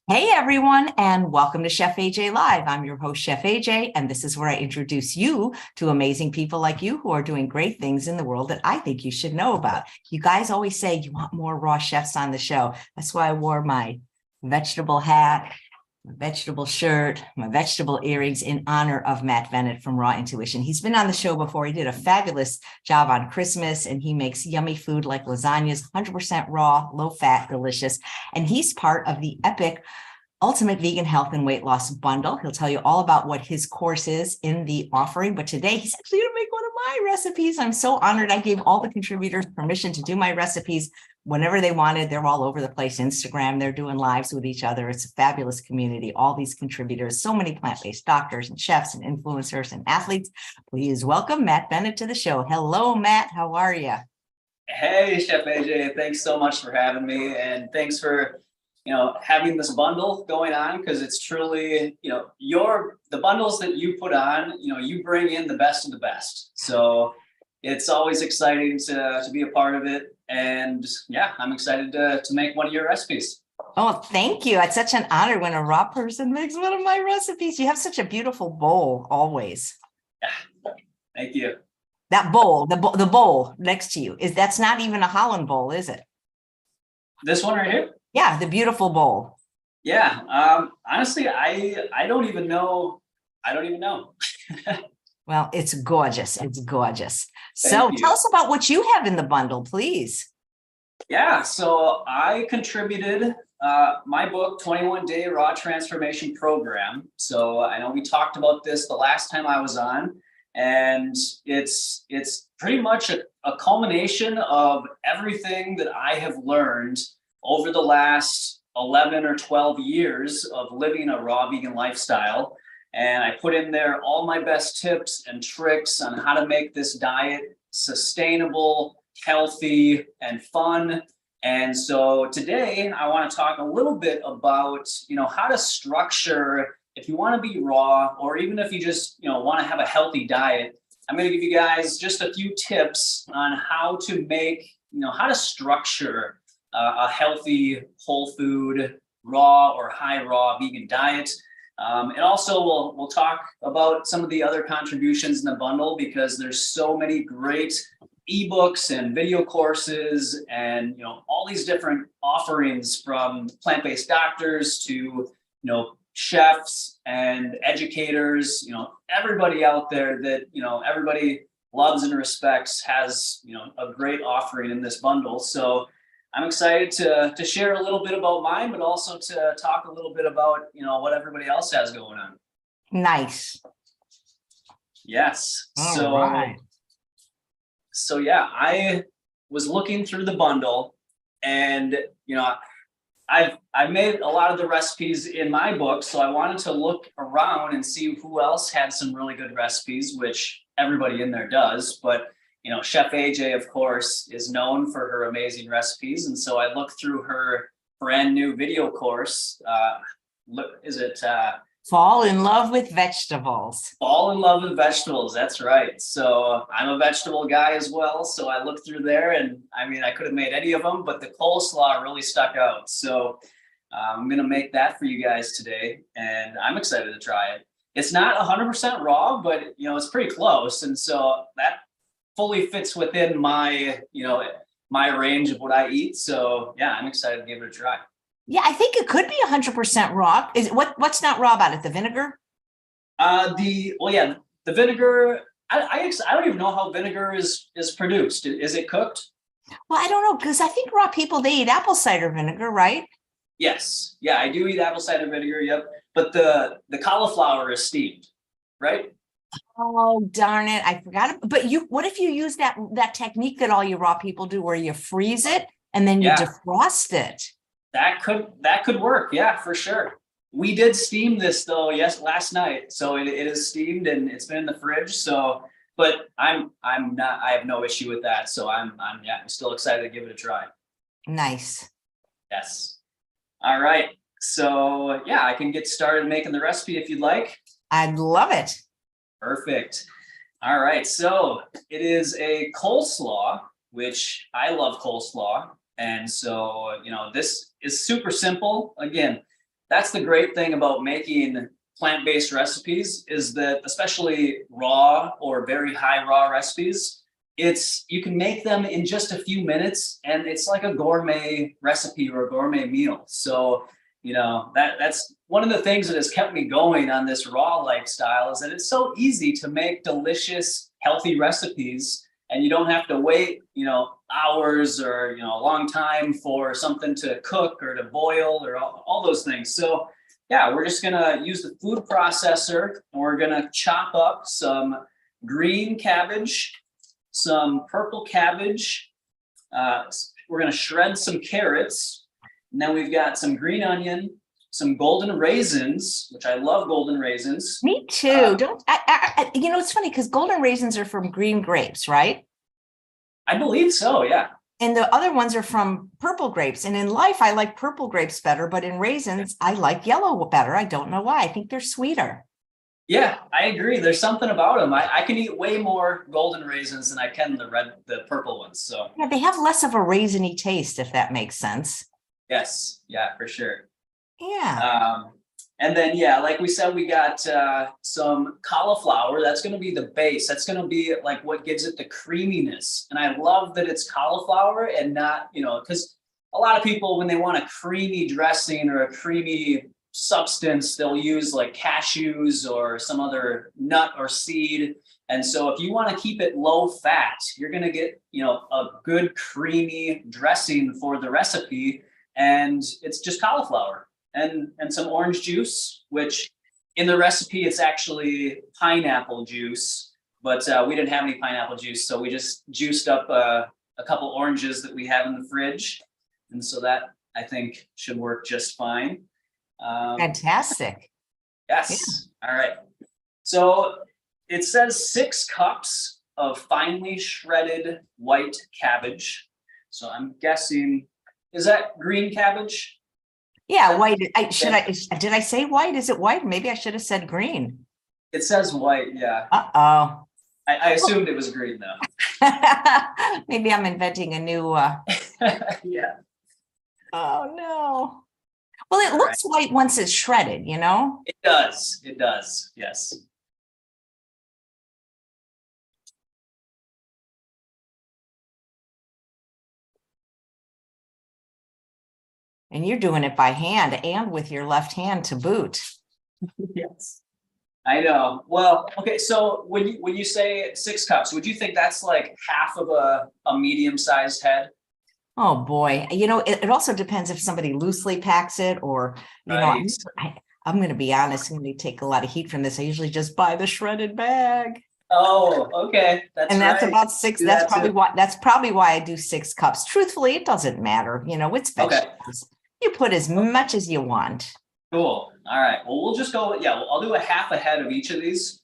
Hey everyone, and welcome to Chef AJ Live. I'm your host, Chef AJ, and this is where I introduce you to amazing people like you who are doing great things in the world that I think you should know about. You guys always say you want more raw chefs on the show. That's why I wore my vegetable hat, my vegetable shirt, my vegetable earrings in honor of Matt Bennett from Raw Intuition. He's been on the show before. He did a fabulous job on Christmas, and he makes yummy food like lasagnas, 100% raw, low fat, delicious. And he's part of the epic Ultimate Vegan Health and Weight Loss Bundle. He'll tell you all about what his course is in the offering. But today he's actually going to make one of my recipes. I'm so honored. I gave all the contributors permission to do my recipes whenever they wanted. They're all over the place. Instagram, they're doing lives with each other. It's a fabulous community. All these contributors, so many plant-based doctors and chefs and influencers and athletes. Please welcome Matt Bennett to the show. Hello, Matt. How are you? Hey, Chef AJ. Thanks so much for having me. And thanks for having this bundle going on, because it's truly, the bundles that you put on, you bring in the best of the best. So it's always exciting to be a part of it. And yeah, I'm excited to make one of your recipes. Oh, thank you. It's such an honor when a raw person makes one of my recipes. You have such a beautiful bowl always. Yeah, thank you. That bowl, the bowl next to you, that's not even a Holland bowl, is it? This one right here? Yeah, the beautiful bowl. Yeah. Honestly, I don't even know. I don't even know. Well, it's gorgeous. It's gorgeous. So tell us about what you have in the bundle, please. Yeah. So I contributed my book, 21 Day Raw Transformation Program. So I know we talked about this the last time I was on, and it's pretty much a culmination of everything that I have learned over the last 11 or 12 years of living a raw vegan lifestyle. And I put in there all my best tips and tricks on how to make this diet sustainable, healthy, and fun. And so today I want to talk a little bit about, how to structure, if you want to be raw, or even if you just, want to have a healthy diet. I'm going to give you guys just a few tips on how to make, how to structure a healthy, whole food, raw or high raw vegan diet. And also we'll talk about some of the other contributions in the bundle, because there's so many great ebooks and video courses and, all these different offerings from plant-based doctors to, chefs and educators, everybody out there that, everybody loves and respects has, a great offering in this bundle. So I'm excited to share a little bit about mine, but also to talk a little bit about, what everybody else has going on. Nice. Yes. All right. So yeah, I was looking through the bundle, and, I've made a lot of the recipes in my book. So I wanted to look around and see who else had some really good recipes, which everybody in there does. But Chef AJ, of course, is known for her amazing recipes. And so I looked through her brand new video course. Fall in Love with Vegetables. Fall in Love with Vegetables. That's right. So I'm a vegetable guy as well. So I looked through there, and I could have made any of them, but the coleslaw really stuck out. So I'm going to make that for you guys today, and I'm excited to try it. It's not 100% raw, but it's pretty close. And so that fully fits within my, my range of what I eat. So yeah, I'm excited to give it a try. Yeah, I think it could be 100% raw. Is it, what's not raw about it? The vinegar? The vinegar. I don't even know how vinegar is produced. Is it cooked? Well, I don't know, because I think raw people, they eat apple cider vinegar, right? Yes. Yeah, I do eat apple cider vinegar. Yep. But the cauliflower is steamed, right? Oh, darn it. I forgot. But what if you use that technique that all you raw people do, where you freeze it and then you defrost it? That could work. Yeah, for sure. We did steam this though. Yes, last night. So it is steamed and it's been in the fridge. So, but I have no issue with that. So I'm still excited to give it a try. Nice. Yes. All right. So yeah, I can get started making the recipe if you'd like. I'd love it. Perfect. All right. So it is a coleslaw, which I love coleslaw. And so, this is super simple. Again, that's the great thing about making plant-based recipes is that, especially raw or very high raw recipes, you can make them in just a few minutes, and it's like a gourmet recipe or a gourmet meal. So, that's one of the things that has kept me going on this raw lifestyle, is that it's so easy to make delicious, healthy recipes, and you don't have to wait, hours or, a long time for something to cook or to boil or all those things. So yeah, we're just gonna use the food processor, and we're gonna chop up some green cabbage, some purple cabbage. We're gonna shred some carrots. And then we've got some green onion, some golden raisins, which I love golden raisins. Me too. It's funny because golden raisins are from green grapes, right? I believe so, yeah. And the other ones are from purple grapes. And in life, I like purple grapes better, but in raisins, I like yellow better. I don't know why. I think they're sweeter. Yeah, I agree. There's something about them. I can eat way more golden raisins than I can the purple ones. So yeah, they have less of a raisiny taste, if that makes sense. Yes, yeah, for sure. Yeah. And then, yeah, like we said, we got some cauliflower. That's going to be the base. That's going to be like what gives it the creaminess. And I love that it's cauliflower and not, because a lot of people, when they want a creamy dressing or a creamy substance, they'll use like cashews or some other nut or seed. And so if you want to keep it low fat, you're going to get, a good creamy dressing for the recipe. And it's just cauliflower and some orange juice, which in the recipe, it's actually pineapple juice, but we didn't have any pineapple juice. So we just juiced up a couple oranges that we have in the fridge. And so that, I think, should work just fine. Fantastic. Yes. Yeah. All right. So it says 6 cups of finely shredded white cabbage. So I'm guessing, is that green cabbage? Yeah, white. Did I say white? Is it white? Maybe I should have said green. It says white, yeah. Uh-oh. I assumed it was green though. Maybe I'm inventing a new yeah. Oh no. Well, it looks white once it's shredded, It does. It does. Yes. And you're doing it by hand and with your left hand to boot. Yes. I know. Well, okay. So when you say 6 cups, would you think that's like half of a medium-sized head? Oh boy. It also depends if somebody loosely packs it or, Right. I'm going to be honest, I'm going to take a lot of heat from this. I usually just buy the shredded bag. Oh, okay. That's about 6. That's probably why I do 6 cups. Truthfully, it doesn't matter. It's vegetables. Okay. You put as much as you want. Cool. All right. Well, we'll just go. Yeah, I'll do a half a head of each of these.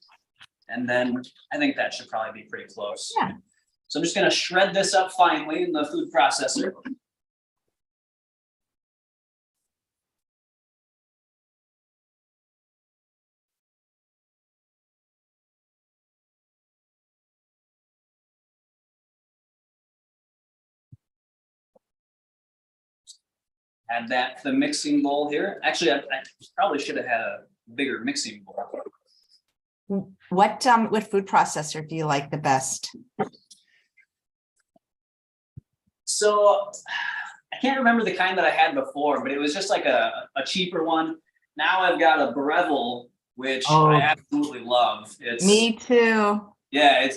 And then I think that should probably be pretty close. Yeah. So I'm just going to shred this up finely in the food processor. Add that to the mixing bowl here. Actually, I probably should have had a bigger mixing bowl. What food processor do you like the best? So I can't remember the kind that I had before, but it was just like a cheaper one. Now I've got a Breville, which I absolutely love. Me too. Yeah,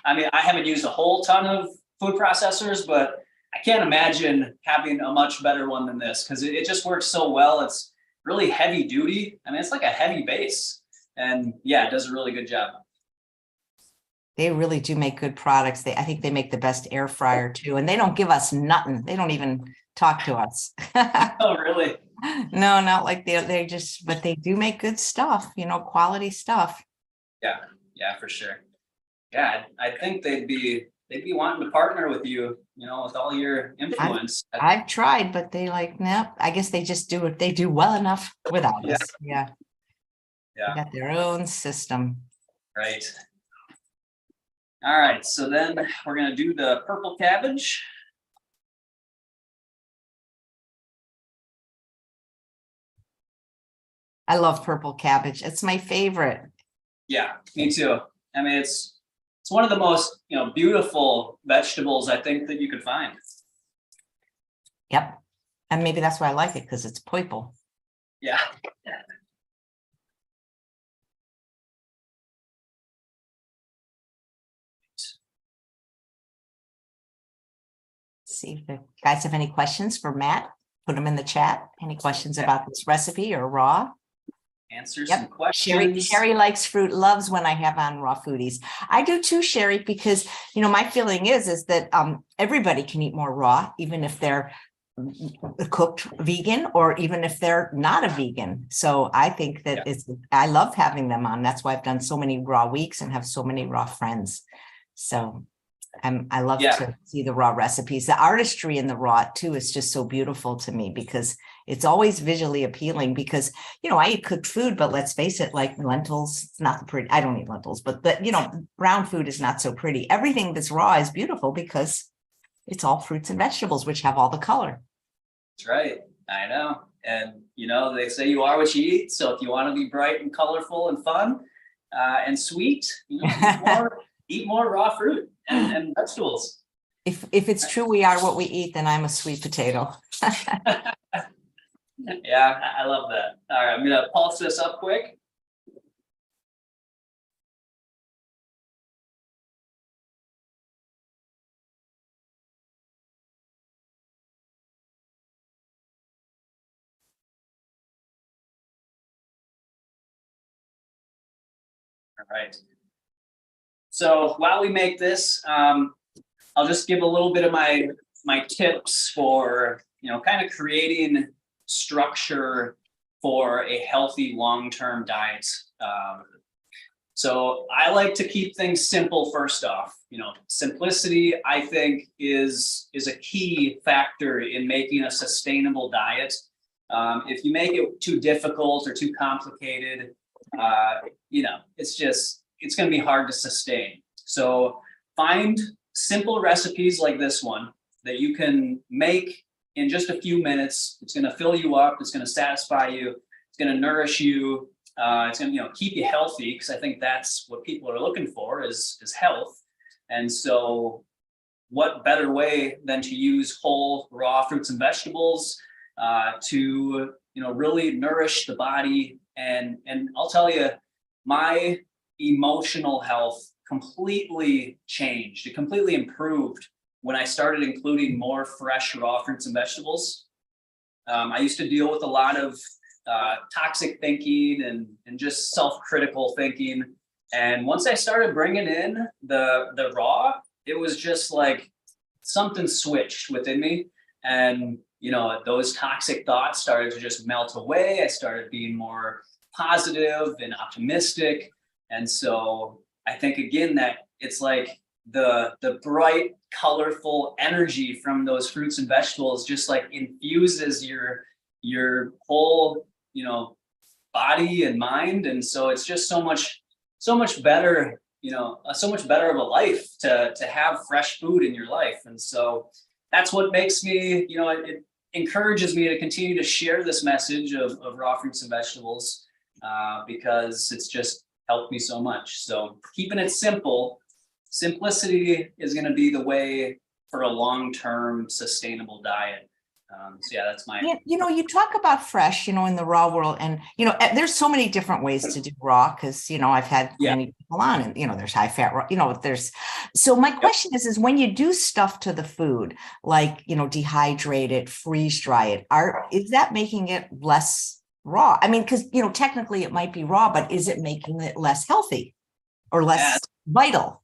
I haven't used a whole ton of food processors, but I can't imagine having a much better one than this because it just works so well. It's really heavy duty. It's like a heavy base. And yeah, it does a really good job. They really do make good products. I think they make the best air fryer too. And they don't give us nothing. They don't even talk to us. Oh, really? No, not like but they do make good stuff, quality stuff. Yeah, for sure. Yeah, I think they'd be wanting to partner with you, with all your influence. I've tried, but they nope. I guess they just do it. They do well enough without us. Yeah. They got their own system. Right. All right. So then we're going to do the purple cabbage. I love purple cabbage. It's my favorite. Yeah, me too. I mean, it's one of the most, beautiful vegetables I think that you could find. Yep. And maybe that's why I like it, because it's purple. Yeah. See if the guys have any questions for Matt. Put them in the chat. Any questions about this recipe or raw? Answer Yep. some questions. Sherry likes fruit, loves when I have on raw foodies. I do too, Sherry, because my feeling is that everybody can eat more raw, even if they're cooked vegan or even if they're not a vegan. So I think that I love having them on. That's why I've done so many raw weeks and have so many raw friends. So I love to see the raw recipes. The artistry in the raw too is just so beautiful to me, because it's always visually appealing. Because I eat cooked food, but let's face it, like lentils, it's not pretty. I don't eat lentils, but brown food is not so pretty. Everything that's raw is beautiful because it's all fruits and vegetables, which have all the color. That's right. I know. And they say you are what you eat. So if you want to be bright and colorful and fun and sweet, eat more raw fruit and vegetables. If it's true we are what we eat, then I'm a sweet potato. Yeah, I love that. All right, I'm gonna pulse this up quick. All right. So while we make this, I'll just give a little bit of my tips for kind of creating structure for a healthy long-term diet. So I like to keep things simple first off. Simplicity, I think, is a key factor in making a sustainable diet. If you make it too difficult or too complicated, it's going to be hard to sustain. So find simple recipes like this one that you can make in just a few minutes. It's going to fill you up. It's going to satisfy you. It's going to nourish you. It's going to keep you healthy, because I think that's what people are looking for is health. And so what better way than to use whole raw fruits and vegetables to really nourish the body. And I'll tell you, my emotional health completely changed. It completely improved when I started including more fresh raw fruits and vegetables. I used to deal with a lot of toxic thinking and just self-critical thinking. And once I started bringing in the raw, it was just like something switched within me. And, those toxic thoughts started to just melt away. I started being more positive and optimistic. And so I think, again, that it's like the bright, colorful energy from those fruits and vegetables just like infuses your whole, body and mind. And so it's just so much better, so much better of a life to have fresh food in your life. And so that's what makes me, it encourages me to continue to share this message of raw fruits and vegetables because it's just helped me so much. So keeping it simple, simplicity is going to be the way for a long-term sustainable diet. So yeah, that's my. You talk about fresh, in the raw world, and there's so many different ways to do raw, because I've had many people on, and there's high fat raw, there's. So my question is when you do stuff to the food, like dehydrate it, freeze dry it, is that making it less raw? I mean, because technically it might be raw, but is it making it less healthy or less vital?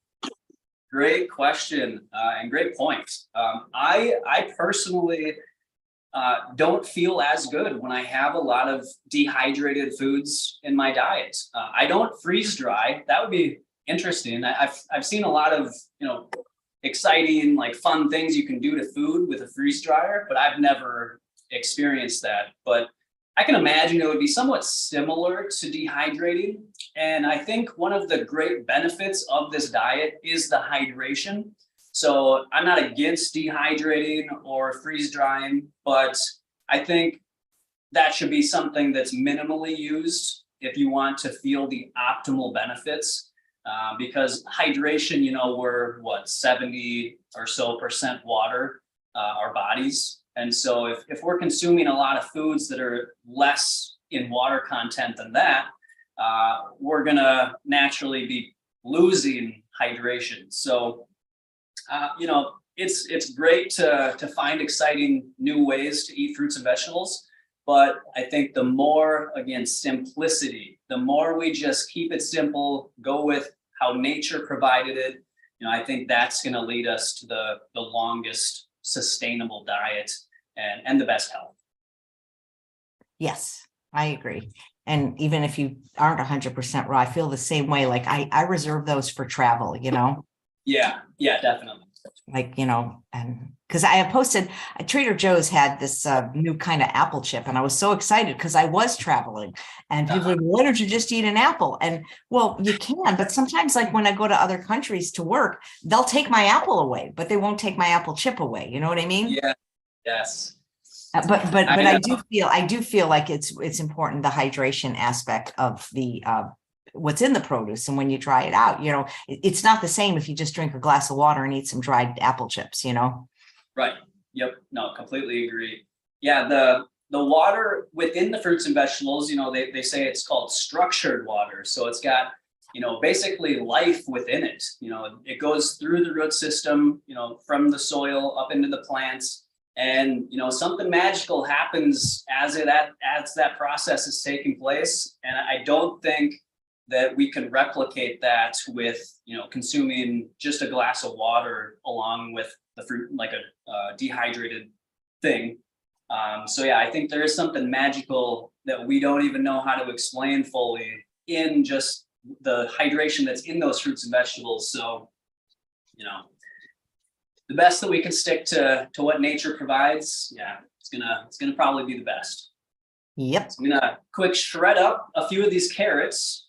Great question and great point. I personally don't feel as good when I have a lot of dehydrated foods in my diet. I don't freeze dry. That would be interesting. I've seen a lot of exciting, like, fun things you can do to food with a freeze dryer, but I've never experienced that. But I can imagine it would be somewhat similar to dehydrating. And I think one of the great benefits of this diet is the hydration. So I'm not against dehydrating or freeze drying, but I think that should be something that's minimally used if you want to feel the optimal benefits. Because hydration, we're what, 70 or so percent water, our bodies. And so if we're consuming a lot of foods that are less in water content than that, we're gonna naturally be losing hydration. So, it's great to find exciting new ways to eat fruits and vegetables. But I think the more, again, simplicity, the more we just keep it simple, go with how nature provided it, I think that's going to lead us to the longest sustainable diet and the best health. Yes, I agree. And even if you aren't 100% raw, I feel the same way. Like I reserve those for travel, Yeah, definitely. Like, and because I have posted, Trader Joe's had this new kind of apple chip, and I was so excited because I was traveling, and people were like, why don't you just eat an apple? And well, you can, but sometimes, like when I go to other countries to work, they'll take my apple away, but they won't take my apple chip away. You know what I mean? Yeah. Yes. But I do feel like it's important, the hydration aspect of the what's in the produce. And when you try it out, it's not the same if you just drink a glass of water and eat some dried apple chips, Right. Yep. No, completely agree. Yeah. The water within the fruits and vegetables, they say it's called structured water. So it's got, basically life within it. It goes through the root system, from the soil up into the plants. And, something magical happens as that process is taking place. And I don't think that we can replicate that with, consuming just a glass of water along with the fruit, like a dehydrated thing. So yeah, I think there is something magical that we don't even know how to explain fully in just the hydration that's in those fruits and vegetables. So, the best that we can stick to what nature provides. Yeah, it's gonna probably be the best. Yep. So I'm gonna quick shred up a few of these carrots.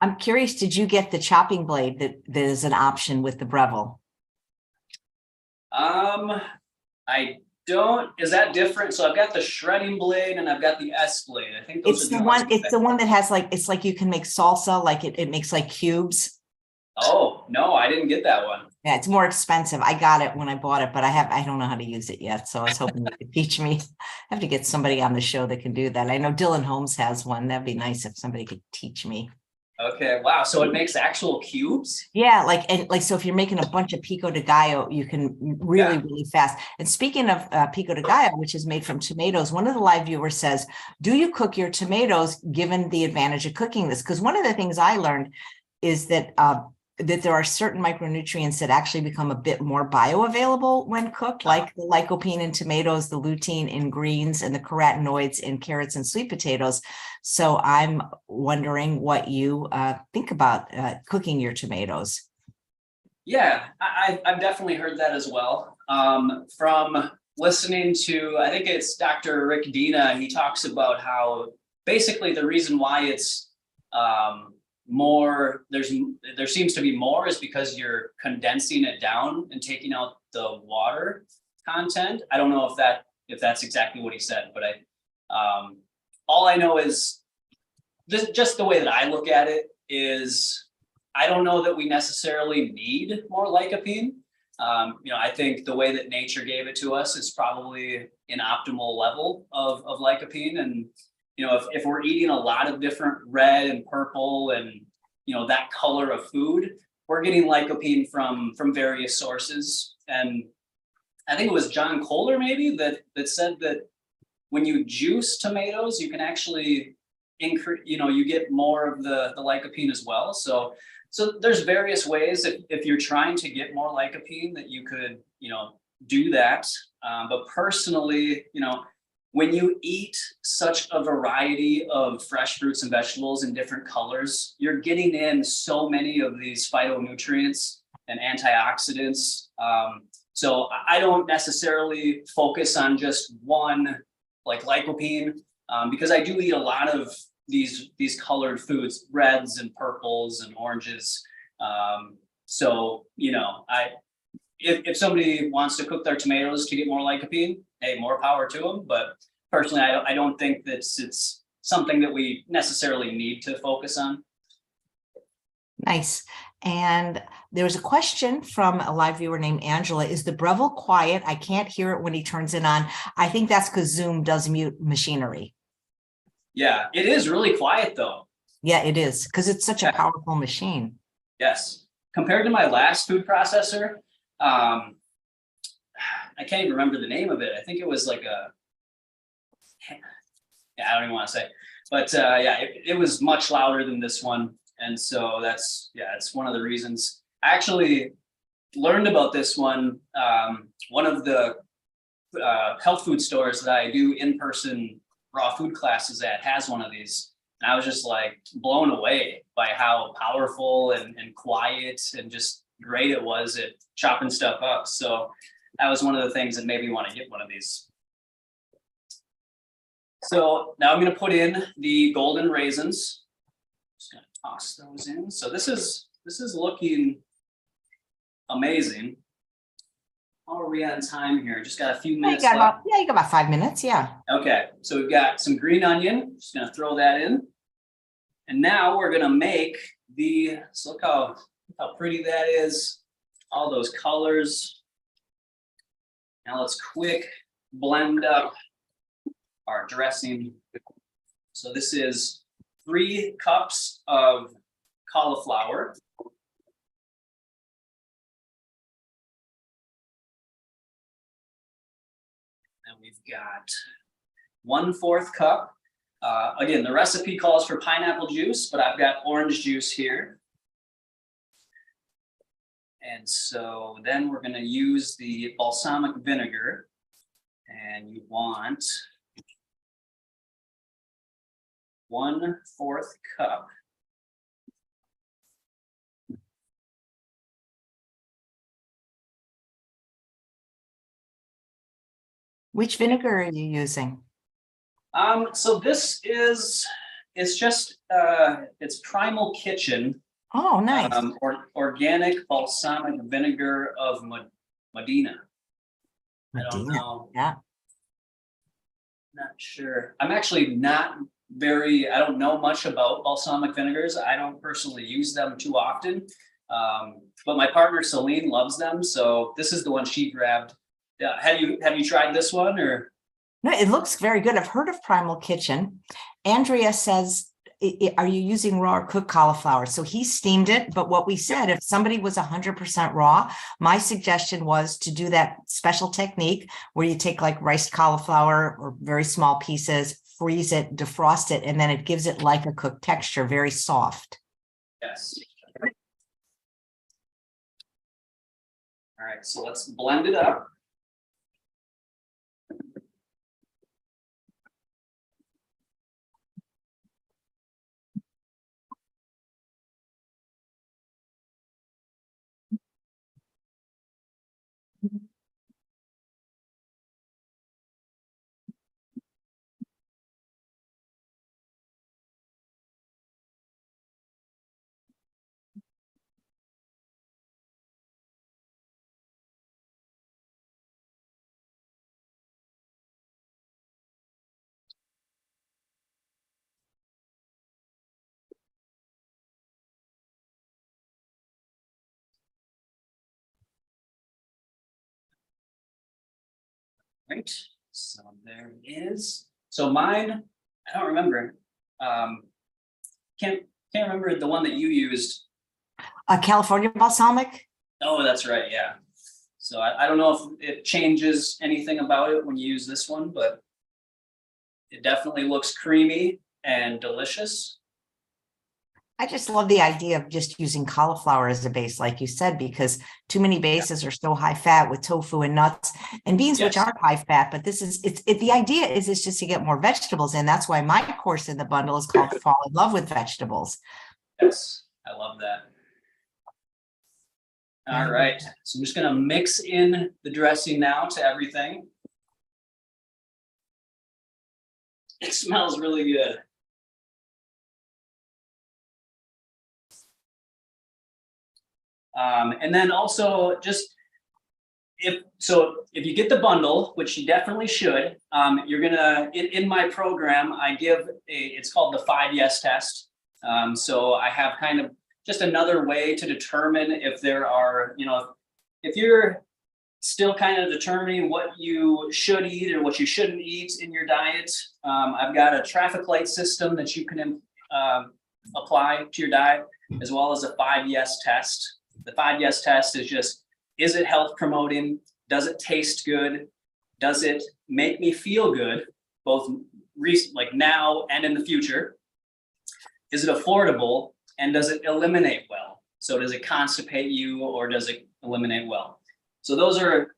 I'm curious, did you get the chopping blade that is an option with the Breville? I don't. Is that different? So I've got the shredding blade and I've got the S blade. I think those It's the one. It's the one that has it's like you can make salsa, like it makes like cubes. Oh no, I didn't get that one. Yeah, it's more expensive. I got it when I bought it, but I don't know how to use it yet. So I was hoping you could teach me. I have to get somebody on the show that can do that. I know Dylan Holmes has one. That'd be nice if somebody could teach me. Okay, wow. So it makes actual cubes? Yeah, so if you're making a bunch of pico de gallo, you can really fast. And speaking of pico de gallo, which is made from tomatoes, one of the live viewers says, do you cook your tomatoes given the advantage of cooking this? Because one of the things I learned is that there are certain micronutrients that actually become a bit more bioavailable when cooked, like the lycopene in tomatoes, the lutein in greens, and the carotenoids in carrots and sweet potatoes. So I'm wondering what you think about cooking your tomatoes. Yeah, I've definitely heard that as well. From listening to, I think it's Dr. Rick Dina, he talks about how basically the reason why it's more, there seems to be more is because you're condensing it down and taking out the water content. I don't know if that's exactly what he said, but all I know is just the way that I look at it is I don't know that we necessarily need more lycopene. I think the way that nature gave it to us is probably an optimal level of lycopene. And if we're eating a lot of different red and purple and, that color of food, we're getting lycopene from various sources. And I think it was John Kohler maybe that said that when you juice tomatoes, you can actually increase, you get more of the lycopene as well. So there's various ways if you're trying to get more lycopene that you could, do that. But personally, when you eat such a variety of fresh fruits and vegetables in different colors, you're getting in so many of these phytonutrients and antioxidants. So I don't necessarily focus on just one, like lycopene, because I do eat a lot of these colored foods, reds and purples and oranges. So, you know, if somebody wants to cook their tomatoes to get more lycopene, hey, more power to them. But personally, I don't think that it's something that we necessarily need to focus on. Nice. And there was a question from a live viewer named Angela. Is the Breville quiet? I can't hear it when he turns it on. I think that's because Zoom does mute machinery. Yeah, it is really quiet though. Yeah, it is, because it's such a powerful machine. Yes. Compared to my last food processor, I can't even remember the name of it. I think it was like I don't even want to say, but yeah, it was much louder than this one. And so that's, yeah, it's one of the reasons. I actually learned about this one. One of the health food stores that I do in-person raw food classes at has one of these. And I was just like blown away by how powerful and quiet and just great it was at chopping stuff up. So that was one of the things that made me want to get one of these. So now I'm going to put in the golden raisins. Just going to toss those in. So this is looking amazing. How are we on time here? Just got a few minutes left. You got about 5 minutes. Yeah. Okay, so we've got some green onion. Just going to throw that in. And now we're going to make so look how pretty that is. All those colors. Now let's quick blend up our dressing. So this is 3 cups of cauliflower. And we've got 1/4 cup. Again, the recipe calls for pineapple juice, but I've got orange juice here. And so then we're going to use the balsamic vinegar. And you want 1/4 cup. Which vinegar are you using? So this is, it's just, it's Primal Kitchen. Oh, nice. Organic balsamic vinegar of Medina. I don't know. Yeah. Not sure. I'm actually not I don't know much about balsamic vinegars. I don't personally use them too often. But my partner Celine loves them. So this is the one she grabbed. Yeah. Have you tried this one or? No, it looks very good. I've heard of Primal Kitchen. Andrea says, are you using raw or cooked cauliflower? So he steamed it. But what we said, if somebody was 100% raw, my suggestion was to do that special technique where you take like riced cauliflower or very small pieces, freeze it, defrost it, and then it gives it like a cooked texture, very soft. Yes. All right, so let's blend it up. Right, so there it is. So mine, I don't remember. Can't remember the one that you used. California balsamic. Oh, that's right. Yeah. So I don't know if it changes anything about it when you use this one, but it definitely looks creamy and delicious. I just love the idea of just using cauliflower as a base, like you said, because too many bases are so high fat with tofu and nuts and beans, which Yes. aren't high fat. But this is the idea is just to get more vegetables in. That's why my course in the bundle is called Fall in Love with Vegetables. Yes, I love that. All right, so I'm just gonna mix in the dressing now to everything. It smells really good. And then also just if you get the bundle, which you definitely should, you're gonna in my program I give it's called the 5 yes test. So I have kind of just another way to determine if there are, if you're still kind of determining what you should eat or what you shouldn't eat in your diet. I've got a traffic light system that you can apply to your diet, as well as a 5 yes test. The 5 yes test is just, is it health promoting? Does it taste good? Does it make me feel good, both like now and in the future? Is it affordable? And does it eliminate well? So does it constipate you or does it eliminate well? So those are,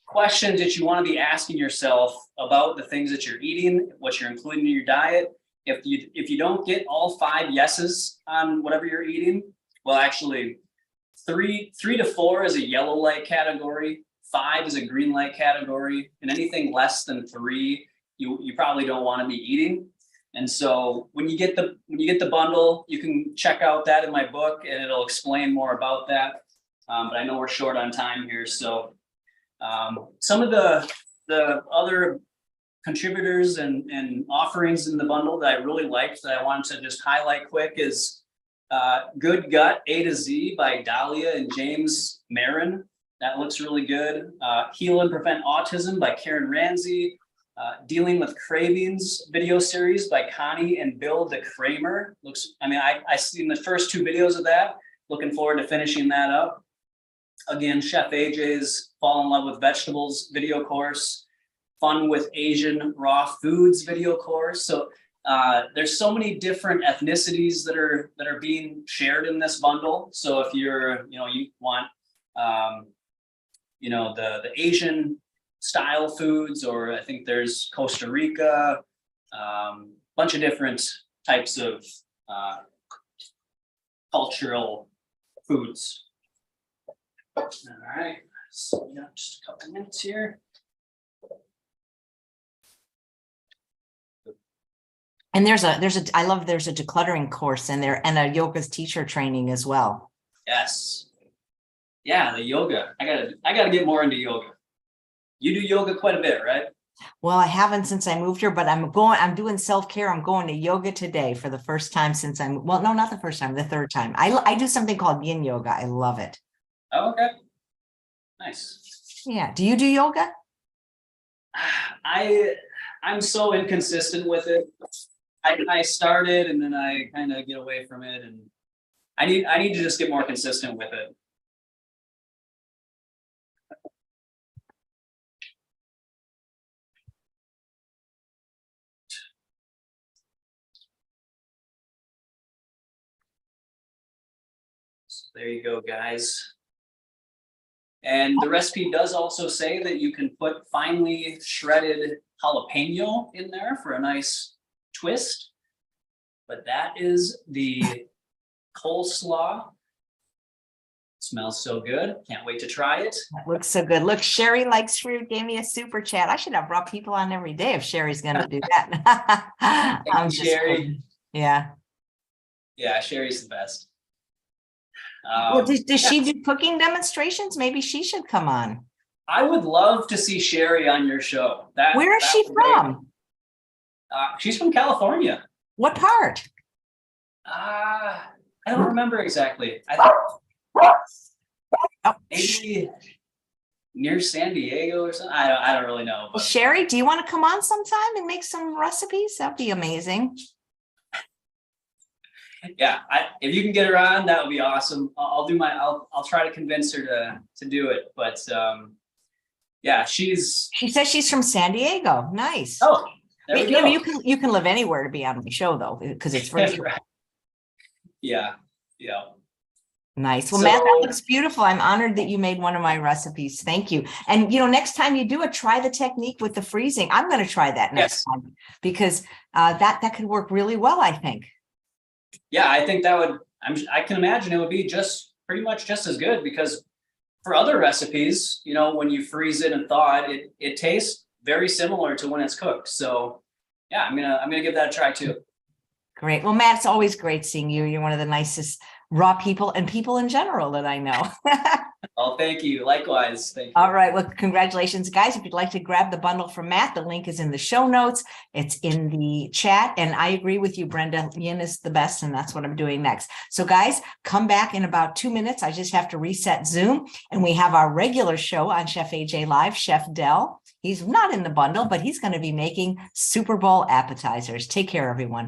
questions that you want to be asking yourself about the things that you're eating, what you're including in your diet. If you don't get all 5 yeses on whatever you're eating, well, actually 3 to 4 is a yellow light category, 5 is a green light category, and anything less than 3, you probably don't want to be eating. And so when you get the bundle, you can check out that in my book and it'll explain more about that. But I know we're short on time here. So some of the other contributors and offerings in the bundle that I really liked that I wanted to just highlight quick is Good Gut A to Z by Dahlia and James Marin. That looks really good. Heal and Prevent Autism by Karen Ramsey. Dealing with Cravings video series by Connie and Bill DeCramer. I seen the first 2 videos of that. Looking forward to finishing that up. Again, Chef AJ's Fall in Love with Vegetables video course. Fun with Asian Raw Foods video course. So there's so many different ethnicities that are being shared in this bundle. So if you're, you want, the Asian style foods, or I think there's Costa Rica, bunch of different types of cultural foods. All right, so just a couple minutes here. And there's a decluttering course in there and a yoga's teacher training as well. Yes. Yeah, the yoga. I gotta get more into yoga. You do yoga quite a bit, right? Well, I haven't since I moved here, but I'm doing self-care. I'm going to yoga today for the first time since not the first time, the third time. I do something called yin yoga. I love it. Oh, okay. Nice. Yeah. Do you do yoga? I'm so inconsistent with it. I started and then I kind of get away from it, and I need to just get more consistent with it. So there you go, guys. And the recipe does also say that you can put finely shredded jalapeno in there for a nice twist. But that is the coleslaw. Smells so good. Can't wait to try it. That looks so good. Look, Sherry Likes Fruit gave me a super chat. I should have brought people on every day if Sherry's going to do that. I'm just Sherry. kidding. Yeah. Yeah, Sherry's the best. Well, does she do cooking demonstrations? Maybe she should come on. I would love to see Sherry on your show. Where is she from? She's from California. What part? I don't remember exactly. Maybe near San Diego or something. I don't really know. But. Sherry, do you want to come on sometime and make some recipes? That'd be amazing. Yeah, if you can get her on, that would be awesome. I'll try to convince her to do it. But yeah, she says she's from San Diego. Nice. Oh, there we go. You can live anywhere to be on my show though, because it's virtual. Right. Yeah. Yeah. Nice. Well, Matt, that So looks beautiful. I'm honored that you made one of my recipes. Thank you. And, next time you do it, try the technique with the freezing. I'm going to try that next yes, time because that could work really well, I think. yeah, I think that would. I can imagine it would be just pretty much just as good because for other recipes, when you freeze it and thaw it, it tastes very similar to when it's cooked. So yeah, I'm gonna give that a try too. Great. Well, Matt, it's always great seeing you. You're one of the nicest raw people and people in general that I know. Oh, thank you. Likewise. Thank you. All right. Well, congratulations, guys. If you'd like to grab the bundle from Matt, the link is in the show notes. It's in the chat. And I agree with you, Brenda. Yin is the best. And that's what I'm doing next. So, guys, come back in about 2 minutes. I just have to reset Zoom. And we have our regular show on Chef AJ Live, Chef Del. He's not in the bundle, but he's going to be making Super Bowl appetizers. Take care, everyone.